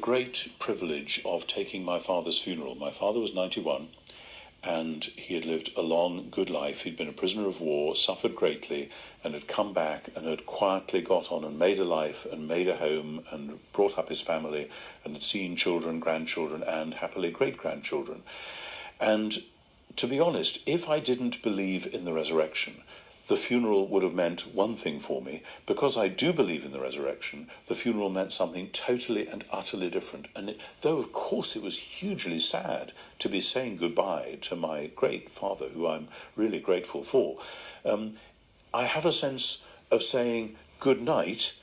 great privilege of taking my father's funeral. My father was 91, and he had lived a long, good life. He'd been a prisoner of war, suffered greatly, and had come back and had quietly got on and made a life and made a home and brought up his family and had seen children, grandchildren, and happily great-grandchildren. And to be honest, if I didn't believe in the resurrection, the funeral would have meant one thing for me. Because I do believe in the resurrection, the funeral meant something totally and utterly different. And though, of course, it was hugely sad to be saying goodbye to my great father, who I'm really grateful for, I have a sense of saying good night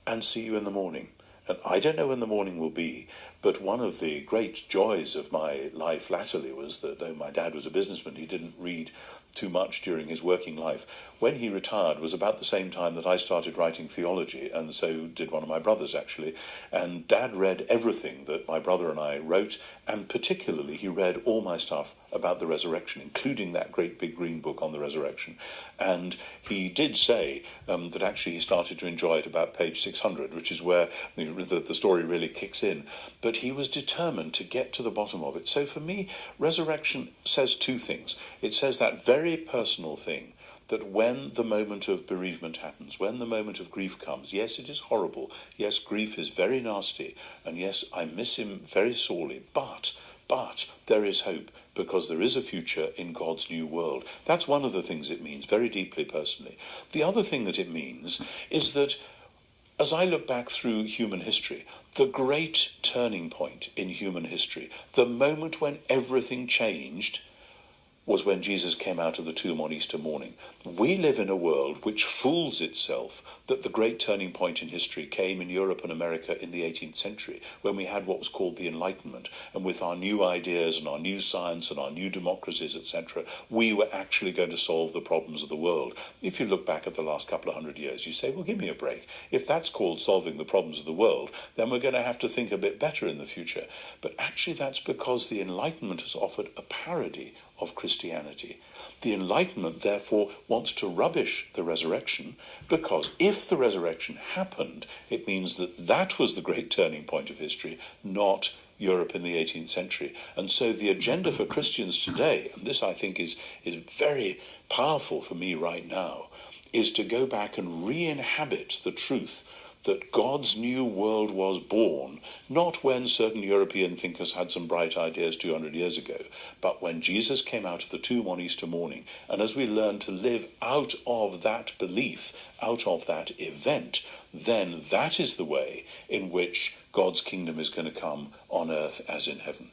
and see you in the morning. And I don't know when the morning will be, but one of the great joys of my life latterly was that, though my dad was a businessman, he didn't read too much during his working life. When he retired was about the same time that I started writing theology, and so did one of my brothers, actually. And Dad read everything that my brother and I wrote, and particularly he read all my stuff about the resurrection, including that great big green book on the resurrection. And he did say that actually he started to enjoy it about page 600, which is where the story really kicks in. But he was determined to get to the bottom of it. So for me, resurrection says two things. It says that very personal thing, that when the moment of bereavement happens, when the moment of grief comes, yes, it is horrible, yes, grief is very nasty, and yes, I miss him very sorely, but there is hope, because there is a future in God's new world. That's one of the things it means, very deeply personally. The other thing that it means is that, as I look back through human history, the great turning point in human history, the moment when everything changed, was when Jesus came out of the tomb on Easter morning. We live in a world which fools itself that the great turning point in history came in Europe and America in the 18th century, when we had what was called the Enlightenment, and with our new ideas and our new science and our new democracies, etc., we were actually going to solve the problems of the world. If you look back at the last couple of hundred years, you say, well, give me a break. If that's called solving the problems of the world, then we're going to have to think a bit better in the future. But actually that's because the Enlightenment has offered a parody of Christianity. The Enlightenment, therefore, wants to rubbish the resurrection, because if the resurrection happened, it means that that was the great turning point of history, not Europe in the 18th century. And so the agenda for Christians today, and this I think is very powerful for me right now, is to go back and re-inhabit the truth that God's new world was born, not when certain European thinkers had some bright ideas 200 years ago, but when Jesus came out of the tomb on Easter morning. And as we learn to live out of that belief, out of that event, then that is the way in which God's kingdom is going to come on earth as in heaven.